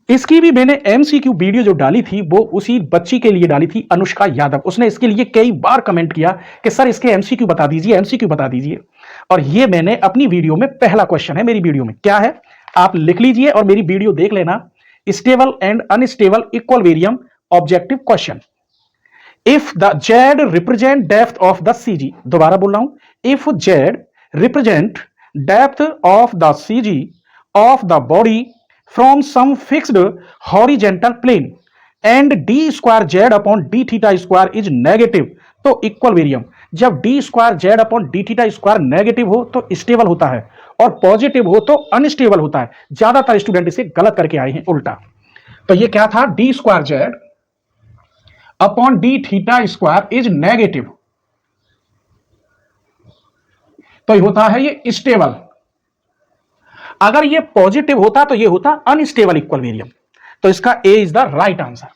इसकी भी मैंने एमसीक्यू वीडियो जो डाली थी वो उसी बच्ची के लिए डाली थी, अनुष्का यादव। उसने इसके लिए कई बार कमेंट किया कि सर इसके एमसीक्यू बता दीजिए, एमसीक्यू बता दीजिए। और ये मैंने अपनी वीडियो में पहला क्वेश्चन है मेरी वीडियो में, क्या है आप लिख लीजिए और मेरी वीडियो देख लेना। Stable and unstable equilibrium objective question. If the Z represent depth of the CG, दोबारा बोल रहा हूं, if Z represent depth of the CG of the body from some fixed horizontal plane and d square z upon d theta square is negative, तो equilibrium, जब d square z upon d theta square negative हो तो stable होता है और positive हो तो unstable होता है। ज्यादातर स्टूडेंट इसे गलत करके आए हैं उल्टा। तो ये क्या था, d square z upon d theta square is negative, तो ये होता है ये स्टेबल। अगर ये पॉजिटिव होता तो ये होता अनस्टेबल इक्विलिब्रियम, तो इसका A is the right answer.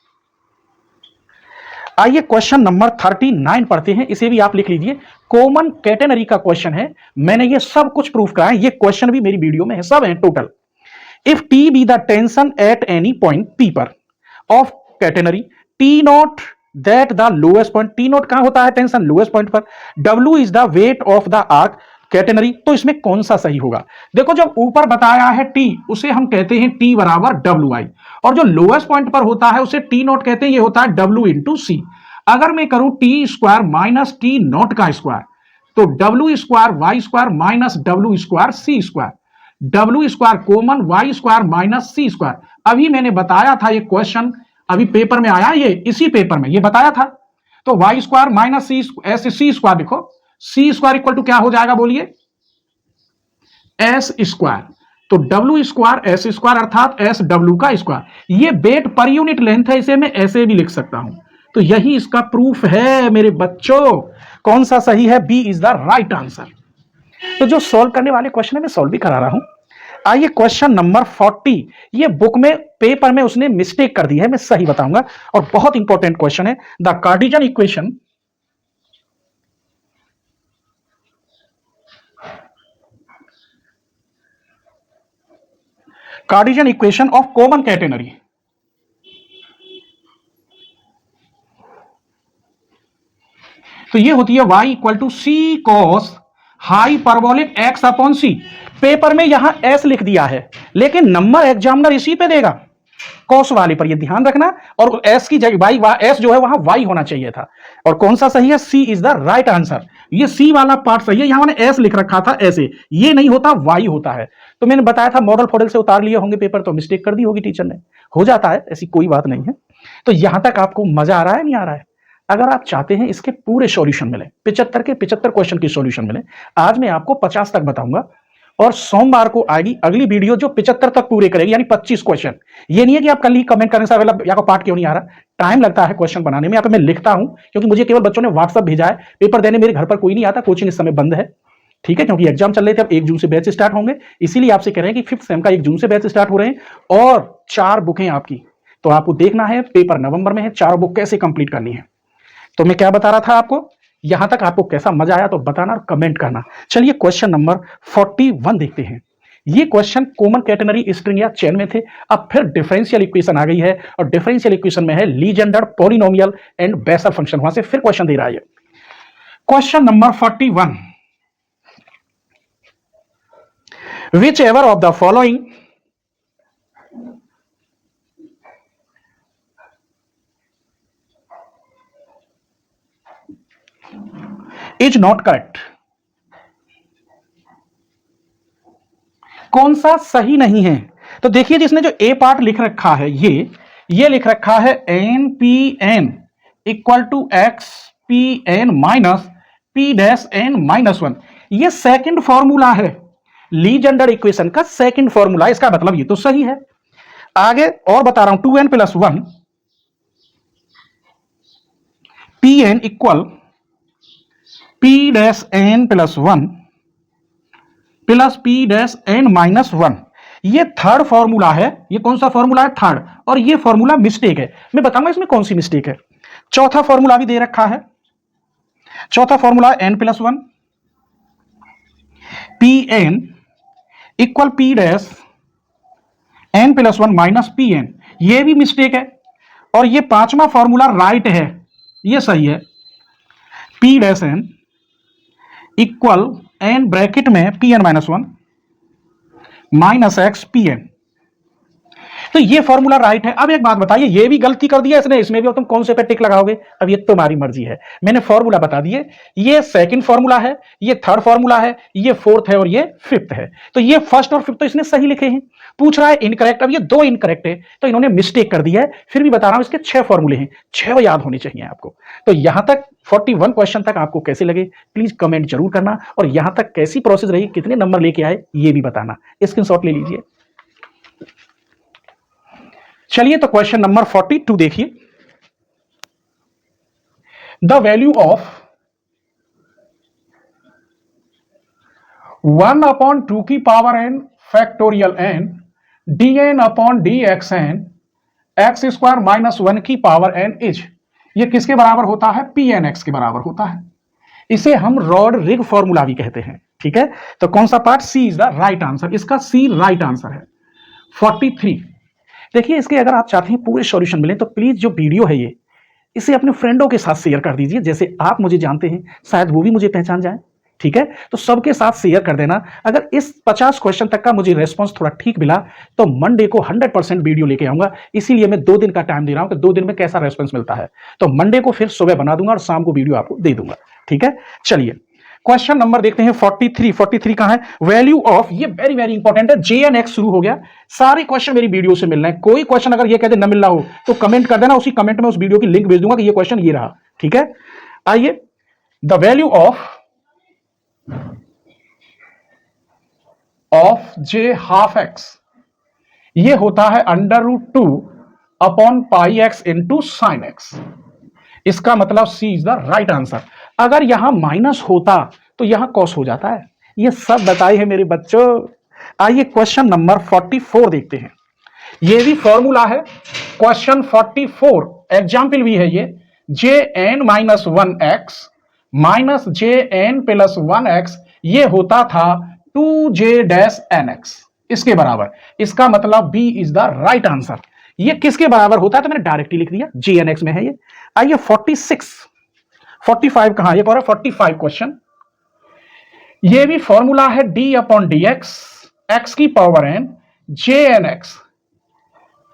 आइए क्वेश्चन नंबर 39 पढ़ते हैं, इसे भी आप लिख लीजिए। कॉमन कैटेनरी का क्वेश्चन है, मैंने ये सब कुछ प्रूफ कराया, ये क्वेश्चन भी मेरी वीडियो में है, सब है total. If t b the tension at any point p पर of catenary t not that the lowest point, t not कहां होता है टेंशन, लोएस्ट पॉइंट पर। डब्ल्यू is the weight of the arc catenary, तो इसमें कौन सा सही होगा? देखो जब ऊपर बताया है टी, उसे हम कहते हैं टी बराबर डब्ल्यू आई, और जो लोएस्ट पॉइंट पर होता है उसे टी नॉट कहते हैं, ये होता है डब्ल्यू इंटू सी। अगर मैं करूं T square minus T naught का स्क्वायर, तो W square Y square minus W square C square, W square common Y square minus C square. अभी मैंने बताया था ये क्वेश्चन, अभी पेपर में आया, ये इसी पेपर में ये बताया था। तो वाई स्क्वायर माइनस सी, ऐसे सी स्क्वायर देखो, सी स्क्वायर इक्वल टू क्या हो जाएगा बोलिए, एस स्क्वायर। तो डब्ल्यू स्क्वायर एस स्क्वायर अर्थात एस डब्ल्यू का स्क्वायर। ये वेट पर यूनिट लेंथ है, इसे मैं ऐसे भी लिख सकता हूं। तो यही इसका प्रूफ है मेरे बच्चों। कौन सा सही है, B is the right answer. तो जो सॉल्व करने वाले क्वेश्चन है मैं सॉल्व भी करा रहा हूं। आइए क्वेश्चन नंबर 40, ये बुक में पेपर में उसने मिस्टेक कर दी है, मैं सही बताऊंगा, और बहुत इंपॉर्टेंट क्वेश्चन है। The Cartesian equation Cartesian equation of common catenary. तो ये होती है y equal to c cos hyperbolic x upon c. Paper में यहां s लिख दिया है, लेकिन नंबर एग्जामिनर इसी पे देगा, कॉस वाले पर, ये ध्यान रखना। और s की जगह y, s जो है वहां y होना चाहिए था। और कौन सा सही है, c is the right answer. ये c वाला पार्ट सही है, यहां मैंने s लिख रखा था ऐसे, ये नहीं होता y होता है। तो मैंने बताया था मॉडल फॉडल से उतार लिए होंगे पेपर, तो मिस्टेक कर दी होगी टीचर ने, हो जाता है, ऐसी कोई बात नहीं है। तो यहां तक आपको मजा आ रहा है, नहीं आ रहा है? अगर आप चाहते हैं इसके पूरे सॉल्यूशन मिले, 75 के 75 क्वेश्चन की सॉल्यूशन मिले, आज मैं आपको 50 तक बताऊंगा, और सोमवार को आएगी अगली वीडियो जो 75 तक पूरे करेगी, यानी 25 क्वेश्चन। ये नहीं है कि आप कल ही कमेंट करने से पहले या को पार्ट क्यों नहीं आ रहा, टाइम लगता है क्वेश्चन बनाने में, यहाँ पे मैं लिखता हूं, क्योंकि मुझे केवल बच्चों ने व्हाट्सएप भेजा है, पेपर देने मेरे घर पर कोई नहीं आता, कोचिंग इस समय बंद है, ठीक है, क्योंकि एग्जाम चल रहे थे। अब 1 जून से बैच स्टार्ट होंगे, इसीलिए आपसे कह रहे हैं कि 5th सेम का 1 जून से बैच स्टार्ट हो रहे हैं, और 4 बुकें आपकी, तो आपको देखना है पेपर नवंबर में है, 4 बुक कैसे कंप्लीट करनी है। तो मैं क्या बता रहा था आपको, यहां तक आपको कैसा मजा आया तो बताना और कमेंट करना। चलिए क्वेश्चन नंबर 41 देखते हैं। ये क्वेश्चन कॉमन कैटेनरी स्ट्रिंग या चेन में थे, अब फिर डिफरेंशियल इक्वेशन आ गई है, और डिफरेंशियल इक्वेशन में है Legender, polynomial and Bessel function, वहां से फिर क्वेश्चन दे रहा है। Question number 41, which ever of the following is not correct. कौन सा सही नहीं है? तो देखिए जिसने जो ए पार्ट लिख रखा है ये लिख रखा है n p n equal to x p n minus p dash n minus one. ये सेकंड फॉर्मूला है, लीजेंडर इक्वेशन का सेकंड फॉर्मूला। इसका मतलब ये तो सही है। आगे और बता रहा हूं, 2n plus 1 p n equal p dash n plus 1 plus p dash n minus 1। ये थर्ड फॉर्मूला है। ये कौन सा फॉर्मूला है? थर्ड। और ये फॉर्मूला मिस्टेक है। मैं बताऊंगा इसमें कौन सी मिस्टेक है। चौथा फॉर्मूला भी दे रखा है। चौथा formula n plus 1 p n equal p dash n plus 1 minus p n. ये भी मिस्टेक है। और ये पांचवा फॉर्मूला राइट है, ये सही है। P dash n equal n bracket में p n minus 1 minus x p n. तो ये फॉर्मूला राइट है। अब एक बात बताइए, ये भी गलती कर दिया इसने, इसमें भी तुम कौन से पे टिक लगाओगे? अब ये तुम्हारी मर्जी है। मैंने फॉर्मूला बता दिए। ये सेकंड फॉर्मूला है, ये थर्ड फॉर्मूला है, ये फोर्थ है और ये फिफ्थ है। तो ये फर्स्ट और फिफ्थ तो इसने सही लिखे हैं। पूछ रहा है इनकरेक्ट। अब ये दो इनकरेक्ट है तो इन्होंने मिस्टेक कर दिया है। फिर भी बता रहा हूं इसके 6 फॉर्मूले हैं, 6 याद होने चाहिए आपको। तो यहां तक 41 क्वेश्चन तक आपको कैसे लगे प्लीज कमेंट जरूर करना। और यहां तक कैसी प्रोसेस रही, कितने नंबर लेके आए ये भी बताना। स्क्रीनशॉट ले लीजिए। चलिए तो क्वेश्चन नंबर 42 देखिए। द वैल्यू ऑफ 1 अपॉन 2 की power n factorial n d n upon d x n x square minus 1 की पावर n इज, ये किसके बराबर होता है? पी एन एक्स के बराबर होता है। इसे हम रॉड रिग फॉर्मूला भी कहते हैं। ठीक है, तो कौन सा part? C is the right answer. इसका सी राइट आंसर है। 43 देखिए, इसके अगर आप चाहते हैं पूरे सॉल्यूशन मिले तो प्लीज जो वीडियो है ये इसे अपने फ्रेंडों के साथ शेयर कर दीजिए। जैसे आप मुझे जानते हैं, शायद वो भी मुझे पहचान जाए। ठीक है, तो सबके साथ शेयर कर देना। अगर इस 50 क्वेश्चन तक का मुझे रेस्पॉन्स थोड़ा ठीक मिला तो मंडे को 100% वीडियो लेके आऊंगा। इसीलिए मैं 2 दिन का टाइम दे रहा हूं कि 2 दिन में कैसा रेस्पॉन्स मिलता है। तो मंडे को फिर सुबह बना दूंगा और शाम को वीडियो आपको दे दूंगा। ठीक है, चलिए क्वेश्चन नंबर देखते हैं 43 कहां है? वैल्यू ऑफ, ये वेरी वेरी इंपॉर्टेंट है। जे एन एक्स शुरू हो गया। सारे क्वेश्चन मेरी वीडियो से मिल रहे हैं। कोई क्वेश्चन अगर ये कहते न मिल रहा हो तो कमेंट कर देना, उसी कमेंट में उस वीडियो की लिंक भेज दूंगा कि ये क्वेश्चन ये रहा। ठीक है, आइए। The value of J half x, ये होता है √2 upon pi x into sine x. इसका मतलब सी इज द राइट आंसर। अगर यहां माइनस होता तो यहां कॉस हो जाता है। ये सब बताए हैं मेरे बच्चों। आइए क्वेश्चन नंबर 44 देखते हैं। ये भी फॉर्मूला है। क्वेश्चन 44 एग्जाम्पल भी है ये। J n minus 1 x minus j n plus 1 x, ये होता था 2j डैश एन एक्स, इसके बराबर। इसका मतलब B is the right answer. ये किसके बराबर होता है? तो मैंने डायरेक्टली लिख दिया, जे एन एक्स में है ये। आइए 45 कहां? ये 45 क्वेश्चन। ये भी फॉर्मूला है d upon d x x की power n j n x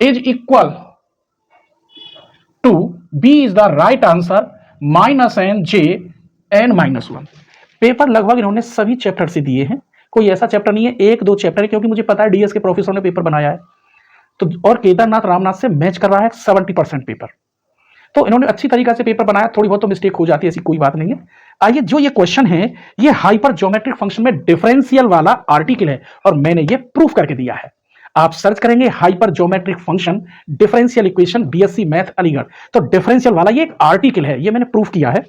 is equal to b is the right answer minus n j n minus 1। Paper लगभग इन्होंने सभी चैप्टर से दिए हैं। कोई ऐसा चैप्टर नहीं है, 1-2 चैप्टर है, क्योंकि मुझे पता है डीएस के प्रोफेसर ने पेपर बनाया है तो, और केदारनाथ रामनाथ से मैच कर रहा है 70% पेपर। तो इन्होंने अच्छी तरीके से पेपर बनाया। थोड़ी बहुत तो मिस्टेक हो जाती है, ऐसी कोई बात नहीं है। आइए, जो ये क्वेश्चन है ये हाइपर ज्योमेट्रिक फंक्शन में डिफरेंशियल वाला आर्टिकल है और मैंने ये प्रूफ करके दिया है। आप सर्च करेंगे hyper geometric function differential equation BSc math Aligarh, तो डिफरेंशियल वाला ये एक आर्टिकल है, ये मैंने प्रूफ किया है।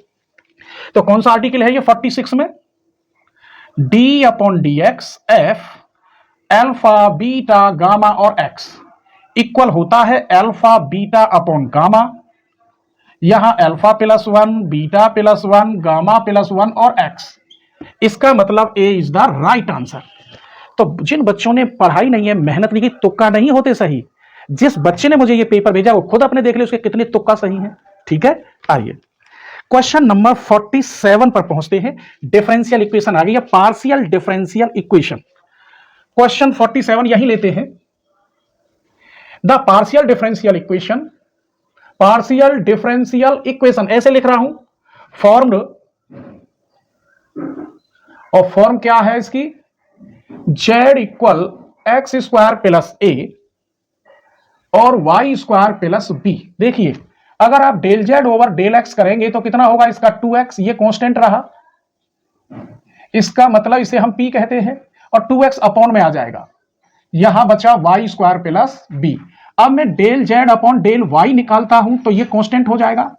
तो कौन सा आर्टिकल है ये? 46 में D upon d x F alpha beta gamma और एक्स इक्वल होता है एल्फा बीटा अपॉन गामा। यहां alpha plus 1, beta plus 1, gamma plus 1 और एक्स। इसका मतलब a is the right answer. तो जिन बच्चों ने पढ़ाई नहीं है, मेहनत नहीं की, तुक्का नहीं होते सही। जिस बच्चे ने मुझे ये पेपर भेजा वो खुद अपने देख ले उसके कितने तुक्का सही हैं। ठीक है, आइए क्वेश्चन नंबर 47 पर पहुंचते हैं। डिफरेंशियल इक्वेशन आ गई है, पार्शियल डिफरेंशियल इक्वेशन। क्वेश्चन 47 यही लेते हैं। The partial differential equation, partial differential equation ऐसे लिख रहा हूं, फॉर्म्ड, और फॉर्म क्या है इसकी? z equal x square plus a और वाई स्क्वायर प्लस बी। देखिए अगर आप del z over del x करेंगे तो कितना होगा इसका 2x, ये कांस्टेंट रहा, इसका मतलब इसे हम p कहते हैं, और 2x अपॉन में आ जाएगा, यहां बचा वाई स्क्वायर प्लस बी। अब मैं del z upon del y निकालता हूं तो ये कांस्टेंट हो जाएगा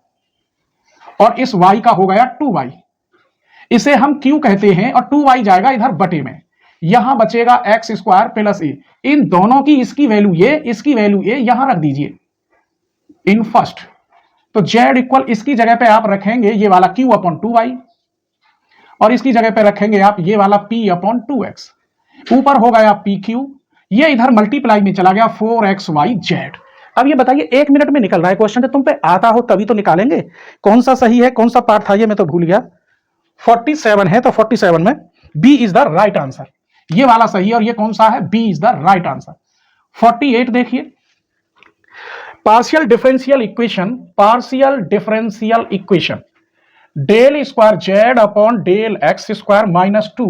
और इस y का हो गया 2y, इसे हम q कहते हैं, और 2y जाएगा इधर बटे में, यहां बचेगा एक्स स्क्वायर प्लस ए। इन दोनों की इसकी वैल्यू ये, इसकी वैल्यू ए, यहां रख दीजिए इन फर्स्ट। तो z इक्वल इसकी जगह पे आप रखेंगे ये वाला q अपॉन 2y और इसकी जगह पे रखेंगे आप ये वाला p अपॉन 2x, ऊपर हो गया pq, ये इधर मल्टीप्लाई में चला गया 4xyz। अब ये बताइए 1 मिनट में निकल रहा है क्वेश्चन, तो तुम पे आता हो तभी तो निकालेंगे। कौन सा सही है, कौन सा पार्ट था ये मैं तो भूल गया। 47 है तो 47 में b is the right answer, ये वाला सही है, और ये कौन सा है, B is the right answer. 48 देखिए, partial differential equation, partial differential equation del square z upon del x square minus 2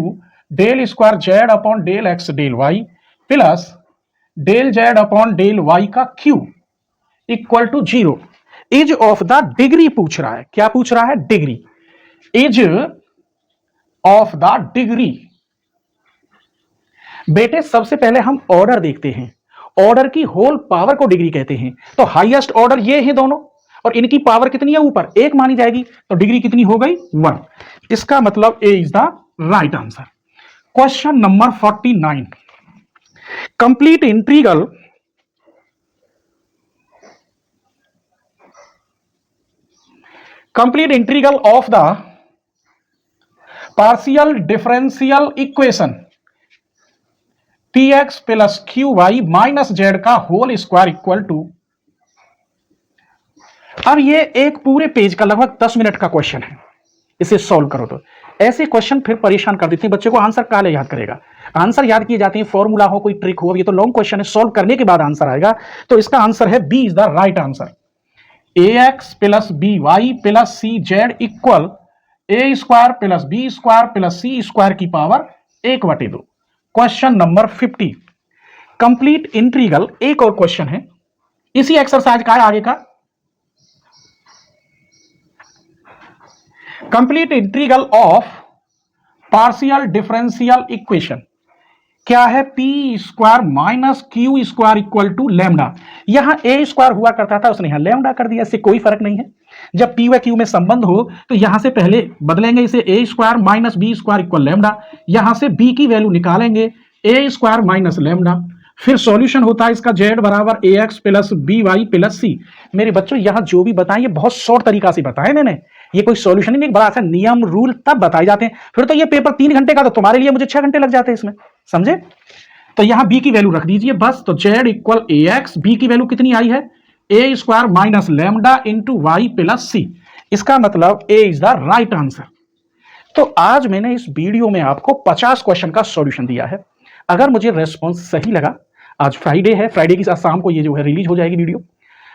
del square z upon del x del y plus del z upon del y का q equal to 0 is of the degree पूछ रहा है। क्या पूछ रहा है, degree, is of the degree. बेटे सबसे पहले हम ऑर्डर देखते हैं, ऑर्डर की होल पावर को डिग्री कहते हैं, तो हाईएस्ट ऑर्डर ये है दोनों, और इनकी पावर कितनी है, ऊपर 1 मानी जाएगी, तो डिग्री कितनी हो गई, 1। इसका मतलब a is the right answer. Question number 49, complete integral of the partial differential equation px plus qy minus z का होल स्क्वायर इक्वल टू। अब ये एक पूरे पेज का लगभग 10 मिनट का क्वेश्चन है, इसे सॉल्व करो। तो ऐसे क्वेश्चन फिर परेशान कर देते हैं बच्चे को, आंसर काले याद करेगा, आंसर याद किए जाते हैं, फॉर्मूला हो, कोई ट्रिक हो, ये तो लॉन्ग क्वेश्चन है, सॉल्व करने के बाद आंसर आएगा। तो इसका आंसर है B is the right answer. ax plus b y plus c z equal a square plus b square plus c square की power 1/2। Question number 50, complete integral, एक और क्वेश्चन है इसी एक्सरसाइज का है आगे का। Complete integral of partial differential equation क्या है, p square minus q square equal to lambda. यहां ए स्क्वायर हुआ करता था, उसने यहां लैम्डा कर दिया, इससे कोई फर्क नहीं है। जब पी व क्यू में संबंध हो तो यहां से पहले बदलेंगे, इसे a square minus b square equal lambda, यहां से बी की वैल्यू निकालेंगे ए स्क्वायर माइनस लैम्डा, फिर सॉल्यूशन होता है इसका जेड बराबर a x plus b y plus c. मेरे बच्चों यहां जो भी बताएं ये बहुत शॉर्ट तरीका से बताएं मैंने, ये कोई सॉल्यूशन नहीं, बड़ा सा नियम रूल तब बताए जाते हैं। फिर तो ये पेपर 3 घंटे का, तो तुम्हारे लिए मुझे 6 घंटे लग जाते हैं इसमें, समझे। तो यहां बी की वैल्यू रख दीजिए बस, तो z equal a x, b की वैल्यू कितनी आई है, a square minus lambda into y plus c. इसका मतलब a is the right answer. तो आज मैंने इस वीडियो में आपको 50 क्वेश्चन का सॉल्यूशन दिया है। अगर मुझे रेस्पॉन्स सही लगा, आज फ्राइडे है, फ्राइडे की शाम को ये जो है रिलीज हो जाएगी वीडियो,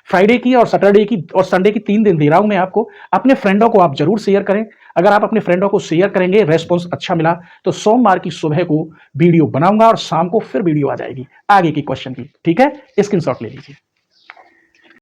फ्राइडे की और सैटरडे की और संडे की 3 दिन दे रहा हूं मैं आपको। अपने फ्रेंडों को आप जरूर शेयर करें, अगर आप अपने फ्रेंडों को शेयर करेंगे, रेस्पॉन्स अच्छा मिला तो सोमवार की सुबह को वीडियो बनाऊंगा और शाम को फिर वीडियो आ जाएगी आगे की क्वेश्चन की, ठीक है। स्क्रीनशॉट ले लीजिए।